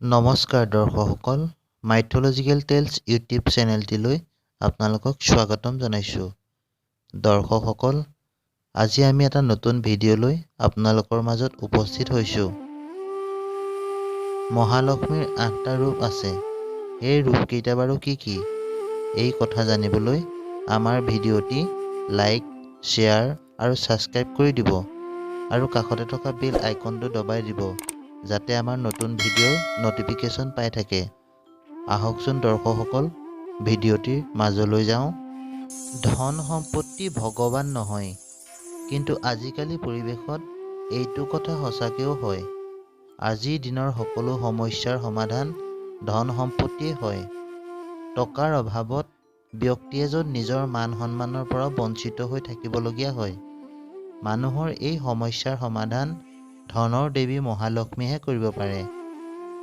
নমস্কাৰ দৰ্শকসকল, mythological tales YouTube চেনেলটিলৈ আপোনালোকক স্বাগতম জনাইছোঁ। দৰ্শকসকল, আজি আমি এটা নতুন ভিডিঅ'লৈ আপোনালোকৰ মাজত উপস্থিত হৈছোঁ। মহালক্ষ্মীৰ ৮টা ৰূপ আছে। এই ৰূপকেইটা বাৰু কি কি? এই কথা জানিবলৈ আমাৰ ভিডিঅ'টি লাইক, শ্বেয়াৰ আৰু ছাবস্ক্ৰাইব কৰি দিব আৰু কাষতে থকা বেল আইকনটো দবাই দিব, যাতে আমাৰ নতুন ভিডিঅ'ৰ নটিফিকেশ্যন পাই থাকে। আহকচোন দৰ্শকসকল, ভিডিঅ'টিৰ মাজলৈ যাওঁ। ধন সম্পত্তি ভগৱান নহয়, কিন্তু আজিকালি পৰিৱেশত এইটো কথা সঁচাকৈও হয়। আজিৰ দিনৰ সকলো সমস্যাৰ সমাধান ধন সম্পত্তিয়ে হয়। টকাৰ অভাৱত ব্যক্তি এজন নিজৰ মান সন্মানৰ পৰা বঞ্চিত হৈ থাকিবলগীয়া হয়। মানুহৰ এই সমস্যাৰ সমাধান ধনৰ দেৱী মহালক্ষ্মীহে কৰিব পাৰে।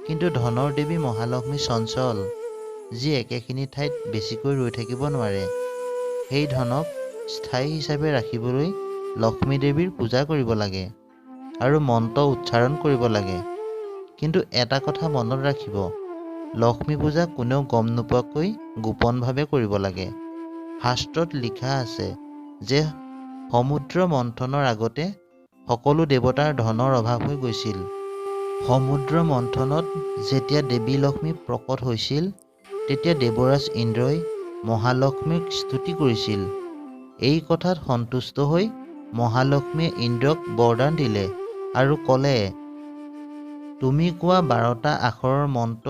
কিন্তু ধনৰ দেৱী মহালক্ষ্মী চঞ্চল, যি একেখিনি ঠাইত বেছিকৈ ৰৈ থাকিব নোৱাৰে। সেই ধনক স্থায়ী হিচাপে ৰাখিবলৈ লক্ষ্মী দেৱীৰ পূজা কৰিব লাগে আৰু মন্ত্ৰ উচ্চাৰণ কৰিব লাগে। কিন্তু এটা কথা মনত ৰাখিব, লক্ষ্মী পূজা কোনেও গম নোপোৱাকৈ গোপনভাৱে কৰিব লাগে। শাস্ত্ৰত লিখা আছে যে সমুদ্ৰ মন্থনৰ আগতে সকলো দেৱতাৰ ধনৰ অভাৱ হৈ গৈছিল। সমুদ্ৰ মন্থনত যেতিয়া দেৱী লক্ষ্মী প্ৰকট হৈছিল, তেতিয়া দেৱৰাজ ইন্দ্ৰই মহালক্ষ্মীক স্তুতি কৰিছিল। এই কথাত সন্তুষ্ট হৈ মহালক্ষ্মীয়ে ইন্দ্ৰক বৰদান দিলে আৰু ক'লে, তুমি কোৱা 12টা আখৰৰ মন্ত্ৰ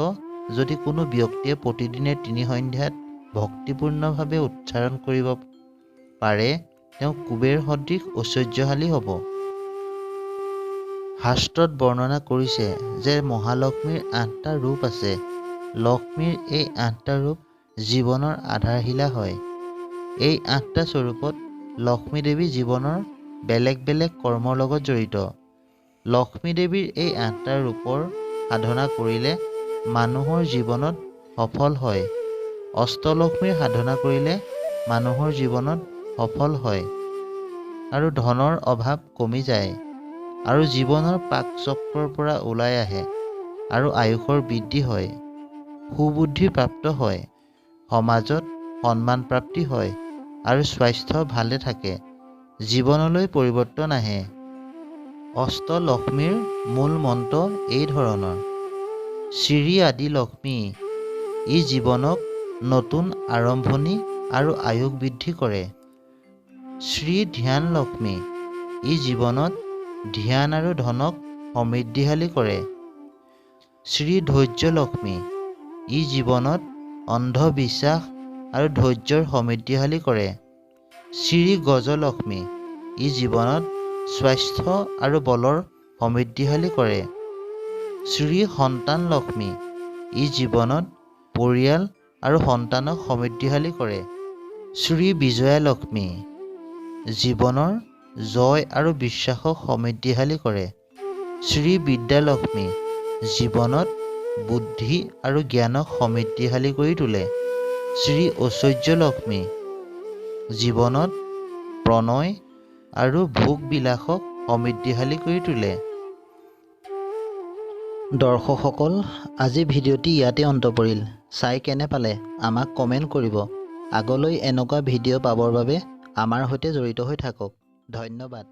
যদি কোনো ব্যক্তিয়ে প্ৰতিদিনে 3 সন্ধ্যাত ভক্তিপূৰ্ণভাৱে উচ্চাৰণ কৰিব পাৰে, তেওঁ কুবেৰ সদৃশ ঐশ্বৰ্যশালী হ'ব। শাস্ত্ৰত বৰ্ণনা কৰিছে যে মহালক্ষ্মীৰ 8টা ৰূপ আছে। লক্ষ্মীৰ এই 8টা ৰূপ জীৱনৰ আধাৰশিলা হয়। এই 8টা স্বৰূপত লক্ষ্মী দেৱী জীৱনৰ বেলেগ বেলেগ কৰ্মৰ লগত জড়িত। লক্ষ্মী দেৱীৰ এই 8টা ৰূপৰ সাধনা কৰিলে মানুহৰ জীৱনত সফল হয়। অষ্টলক্ষ্মীৰ সাধনা কৰিলে মানুহৰ জীৱনত সফল হয় আৰু ধনৰ অভাৱ কমি যায় আৰু জীৱনৰ পাক চক্ৰৰ পৰা ওলাই আহে আৰু আয়ুসৰ বৃদ্ধি হয়। সুবুদ্ধি প্ৰাপ্ত হয়, সমাজত সন্মান প্ৰাপ্তি হয় আৰু স্বাস্থ্য ভালে থাকে। জীৱনলৈ পৰিৱৰ্তন আহে। অষ্টলক্ষ্মীৰ মূল মন্ত্ৰ এই ধৰণৰ: শ্ৰী আদি লক্ষ্মী, ই জীৱনক নতুন আৰম্ভণি আৰু আয়ুস বৃদ্ধি কৰে। শ্ৰী ধ্যান লক্ষ্মী, ই জীৱনত ধ্যান আৰু ধনক সমৃদ্ধিশালী কৰে। শ্ৰী ধৈৰ্য লক্ষ্মী, ই জীৱনত অন্ধবিশ্বাস আৰু ধৈৰ্যৰ সমৃদ্ধিশালী কৰে। শ্ৰী গজলক্ষ্মী, ই জীৱনত স্বাস্থ্য আৰু বলৰ সমৃদ্ধিশালী কৰে। শ্ৰী সন্তান লক্ষ্মী, ই জীৱনত পৰিয়াল আৰু সন্তানক সমৃদ্ধিশালী কৰে। শ্ৰী বিজয়া লক্ষ্মী, জীৱনৰ জয় আৰু বিশ্বাসক সমৃদ্ধিশালী কৰে। শ্ৰী বিদ্যালক্ষ্মী, জীৱনত বুদ্ধি আৰু জ্ঞানক সমৃদ্ধিশালী কৰি তোলে। শ্ৰী ঐশ্বৰ্য লক্ষ্মী, জীৱনত প্ৰণয় আৰু ভোগ বিলাসক সমৃদ্ধিশালী কৰি তোলে। দৰ্শকসকল, আজি ভিডিঅ'টি ইয়াতে অন্ত পৰিল। চাই কেনে পালে আমাক কমেণ্ট কৰিব। আগলৈ এনেকুৱা ভিডিঅ' পাবৰ বাবে আমাৰ সৈতে জড়িত হৈ থাকক। ধন্যবাদ।